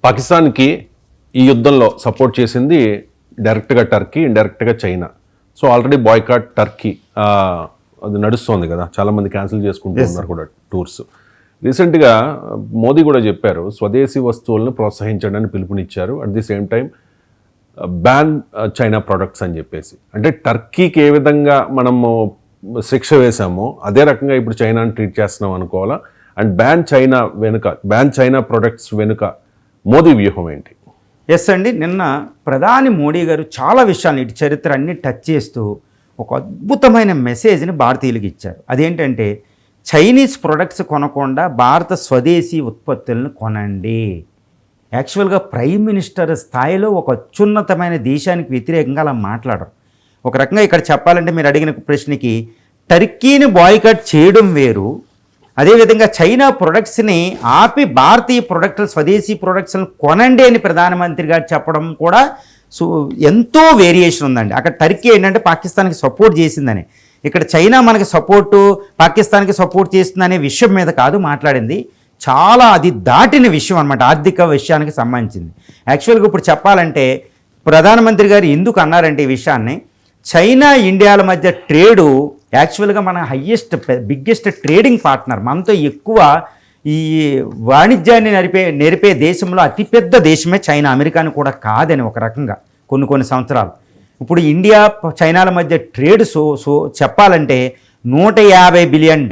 పాకిస్తాన్కి ఈ యుద్ధంలో సపోర్ట్ చేసింది డైరెక్ట్గా టర్కీ, ఇండైరెక్ట్గా China. So already boycott Turkey అది నడుస్తోంది కదా, చాలామంది క్యాన్సిల్ చేసుకుంటూ ఉన్నారు కూడా టూర్స్. రీసెంట్గా మోదీ కూడా చెప్పారు స్వదేశీ వస్తువులను ప్రోత్సహించండి అని పిలుపునిచ్చారు. At the same time ban China products అని చెప్పేసి. అంటే టర్కీకి ఏ విధంగా మనము శిక్ష వేసామో అదే రకంగా ఇప్పుడు చైనాని ట్రీట్ చేస్తున్నాం అనుకోవాలా. అండ్ బ్యాన్ చైనా ప్రొడక్ట్స్ వెనుక మోదీ వ్యూహం ఏంటి? ఎస్ అండి, నిన్న ప్రధాని మోడీ గారు చాలా విషయాలు ఇటు చరిత్ర అన్ని టచ్ చేస్తూ ఒక అద్భుతమైన మెసేజ్ని భారతీయులకు ఇచ్చారు. అదేంటంటే చైనీస్ ప్రొడక్ట్స్ కొనకుండా భారత స్వదేశీ ఉత్పత్తులను కొనండి. యాక్చువల్గా ప్రైమ్ మినిస్టర్ స్థాయిలో ఒక అత్యున్నతమైన దేశానికి వ్యతిరేకంగా అలా మాట్లాడరు. ఒక రకంగా ఇక్కడ చెప్పాలంటే మీరు అడిగిన ప్రశ్నకి టర్కీని బాయ్కాట్ చేయడం వేరు, అదేవిధంగా చైనా ప్రొడక్ట్స్ని ఆపి భారతీయ ప్రొడక్ట్స్ స్వదేశీ ప్రొడక్ట్స్ని కొనండి అని ప్రధానమంత్రి గారు చెప్పడం కూడా ఎంతో వేరియేషన్ ఉందండి. అక్కడ టర్కీ ఏంటంటే పాకిస్తాన్కి సపోర్ట్ చేసిందని, ఇక్కడ చైనా మనకి పాకిస్తాన్కి సపోర్ట్ చేస్తుందనే విషయం మీద కాదు మాట్లాడింది. చాలా అది దాటిన విషయం అనమాట, ఆర్థిక విషయానికి సంబంధించింది. యాక్చువల్గా ఇప్పుడు చెప్పాలంటే ప్రధానమంత్రి గారు ఎందుకు అన్నారంటే ఈ విషయాన్ని, చైనా ఇండియాల మధ్య ట్రేడు యాక్చువల్గా మన బిగ్గెస్ట్ ట్రేడింగ్ పార్ట్నర్, మనతో ఎక్కువ ఈ వాణిజ్యాన్ని నెరిపే దేశంలో అతిపెద్ద దేశమే చైనా, అమెరికాని కూడా కాదని ఒక రకంగా కొన్ని సంవత్సరాలు. ఇప్పుడు ఇండియా చైనాల మధ్య ట్రేడ్ చెప్పాలంటే $150 బిలియన్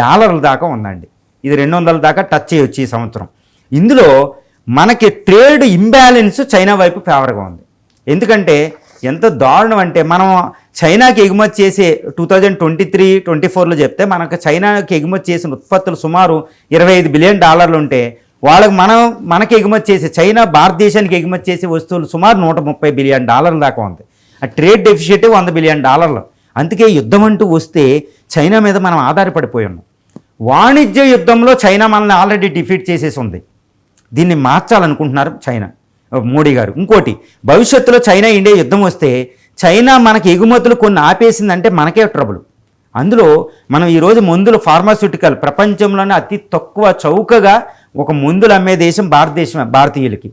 దాకా ఉందండి. ఇది 200 దాకా టచ్ చేయొచ్చు ఈ సంవత్సరం. ఇందులో మనకి ట్రేడ్ ఇంబ్యాలెన్స్ చైనా వైపు ఫేవర్గా ఉంది. ఎందుకంటే ఎంత దారుణం అంటే మనం చైనాకి ఎగుమతి చేసే 2023-24లో చెప్తే మనకు చైనాకి ఎగుమతి చేసిన ఉత్పత్తులు సుమారు $25 బిలియన్ ఉంటే వాళ్ళకి మనకి ఎగుమతి చేసే చైనా భారతదేశానికి ఎగుమతి చేసే వస్తువులు సుమారు $130 బిలియన్ దాకా ఉంది. ఆ ట్రేడ్ డెఫిషిట్ $100 బిలియన్. అందుకే యుద్ధం అంటూ వస్తే చైనా మీద మనం ఆధారపడిపోయి ఉన్నాం. వాణిజ్య యుద్ధంలో చైనా మనల్ని ఆల్రెడీ డిఫీట్ చేసేసి ఉంది. దీన్ని మార్చాలనుకుంటున్నారు మోడీ గారు. ఇంకోటి, భవిష్యత్తులో చైనా ఇండియా యుద్ధం వస్తే చైనా మనకి ఎగుమతులు కొన్ని ఆపేసిందంటే మనకే ట్రబుల్. అందులో మనం ఈరోజు మందులు ఫార్మాస్యూటికల్ ప్రపంచంలోనే అతి తక్కువ చౌకగా ఒక మందులు అమ్మే దేశం భారతీయులకి.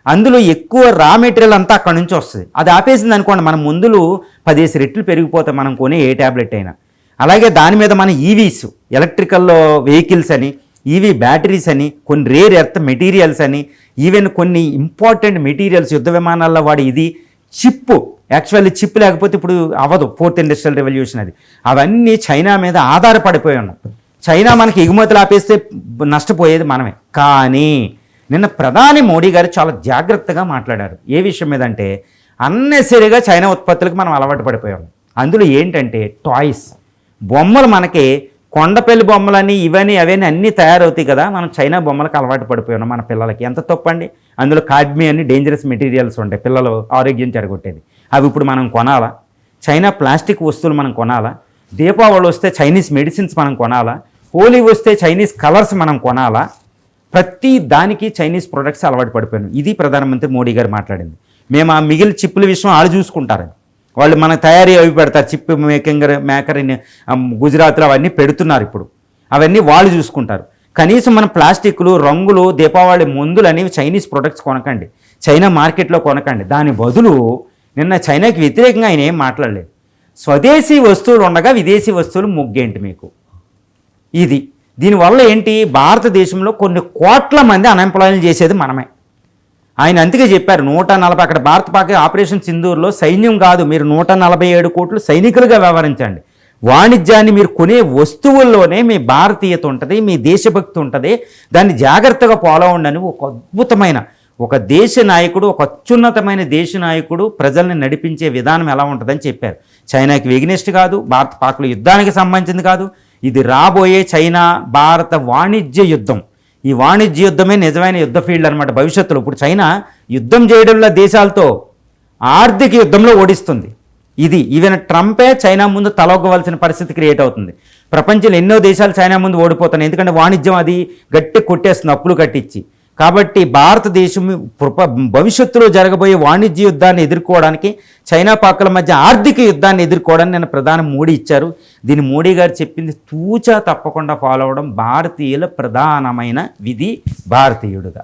అందులో ఎక్కువ రా మెటీరియల్ అంతా అక్కడి నుంచి వస్తుంది. అది ఆపేసింది అనుకోండి, మన మందులు 10 రెట్లు పెరిగిపోతాయి మనం కొనే ఏ ట్యాబ్లెట్ అయినా. అలాగే దాని మీద మన ఈవీస్, ఎలక్ట్రికల్ వెహికల్స్ అని, ఈవీ బ్యాటరీస్ అని, కొన్ని రేర్ ఎర్త్ మెటీరియల్స్ అని, ఈవెన్ కొన్ని ఇంపార్టెంట్ మెటీరియల్స్ యుద్ధ విమానాల్లో వాడి ఇది చిప్, యాక్చువల్లీ చిప్ లేకపోతే ఇప్పుడు అవ్వదు, 4th ఇండస్ట్రియల్ రెవల్యూషన్ అది. అవన్నీ చైనా మీద ఆధారపడిపోయి ఉన్నాం. చైనా మనకి ఎగుమతులు ఆపేస్తే నష్టపోయేది మనమే. కానీ నిన్న ప్రధాని మోడీ గారు చాలా జాగ్రత్తగా మాట్లాడారు. ఏ విషయం మీద అంటే అన్నెసరిగా చైనా ఉత్పత్తులకు మనం అలవాటు పడిపోయాం. అందులో ఏంటంటే టాయ్స్, బొమ్మలు, మనకి కొండపల్లి బొమ్మలని ఇవన్నీ అవన్నీ అన్నీ తయారవుతాయి కదా, మనం చైనా బొమ్మలకు అలవాటు పడిపోయాం మన పిల్లలకి. ఎంత తప్పండి, అందులో కాడ్మీ అని డేంజరస్ మెటీరియల్స్ ఉంటాయి, పిల్లలు ఆరోగ్యం చెడగొట్టేది. అవి ఇప్పుడు మనం కొనాలా? చైనా ప్లాస్టిక్ వస్తువులు మనం కొనాలా? దీపావళి వస్తే చైనీస్ మెడిసిన్స్ మనం కొనాలా? హోలీ వస్తే చైనీస్ కలర్స్ మనం కొనాలా? ప్రతి దానికి చైనీస్ ప్రొడక్ట్స్ అలవాటు పడిపోయాను. ఇది ప్రధానమంత్రి మోడీ గారు మాట్లాడింది. మేము ఆ మిగిలిన చిప్పుల విషయం వాళ్ళు చూసుకుంటారని, వాళ్ళు మన తయారీ అవి పెడతారు, చిప్ మేకర్ గుజరాత్లో అవన్నీ పెడుతున్నారు ఇప్పుడు, అవన్నీ వాళ్ళు చూసుకుంటారు. కనీసం మన ప్లాస్టిక్లు, రంగులు, దీపావళి మందులు అనేవి చైనీస్ ప్రొడక్ట్స్ కొనకండి, చైనా మార్కెట్లో కొనకండి. దాని బదులు నిన్న చైనాకి వ్యతిరేకంగా ఆయన ఏం మాట్లాడలేదు. స్వదేశీ వస్తువులు ఉండగా విదేశీ వస్తువులు ముగ్గేంటి మీకు? ఇది దీనివల్ల ఏంటి, భారతదేశంలో కొన్ని కోట్ల మంది అన్ఎంప్లాయ్మెంట్ చేసేది మనమే. ఆయన అందుకే చెప్పారు 140, అక్కడ పాక్ ఆపరేషన్ సింధూర్లో సైన్యం కాదు, మీరు 147 కోట్లు సైనికులుగా వ్యవహరించండి. వాణిజ్యాన్ని మీరు కొనే వస్తువుల్లోనే మీ భారతీయత ఉంటుంది, మీ దేశభక్తి ఉంటుంది, దాన్ని జాగ్రత్తగా ఫాలో అవ్వండి. ఒక అద్భుతమైన ఒక దేశ నాయకుడు, ఒక అత్యున్నతమైన దేశ నాయకుడు ప్రజల్ని నడిపించే విధానం ఎలా ఉంటుందని చెప్పారు. చైనాకి వెగినెస్ట్ కాదు, పాక్ల యుద్ధానికి సంబంధించింది కాదు, ఇది రాబోయే చైనా భారత వాణిజ్య యుద్ధం. ఈ వాణిజ్య యుద్ధమే నిజమైన యుద్ధ ఫీల్డ్ అనమాట భవిష్యత్తులో. ఇప్పుడు చైనా యుద్ధం చేయడంలో దేశాలతో ఆర్థిక యుద్ధంలో ఓడిస్తుంది. ఇది ఈవెన్ ట్రంపే చైనా ముందు తలొగ్గవలసిన పరిస్థితి క్రియేట్ అవుతుంది. ప్రపంచంలో ఎన్నో దేశాలు చైనా ముందు ఓడిపోతున్నాయి, ఎందుకంటే వాణిజ్యం అది గట్టి కొట్టేస్తుంది అప్పులు కట్టించి. కాబట్టి భారతదేశం భవిష్యత్తులో జరగబోయే వాణిజ్య యుద్ధాన్ని ఎదుర్కోవడానికి, చైనా పాక్ల మధ్య ఆర్థిక యుద్ధాన్ని ఎదుర్కోవడానికి నేను ప్రధాని మోడీ ఇచ్చారు. దీన్ని మోడీ గారు చెప్పింది తూచా తప్పకుండా ఫాలో అవ్వడం భారతీయుల ప్రధానమైన విధి, భారతీయుడుగా.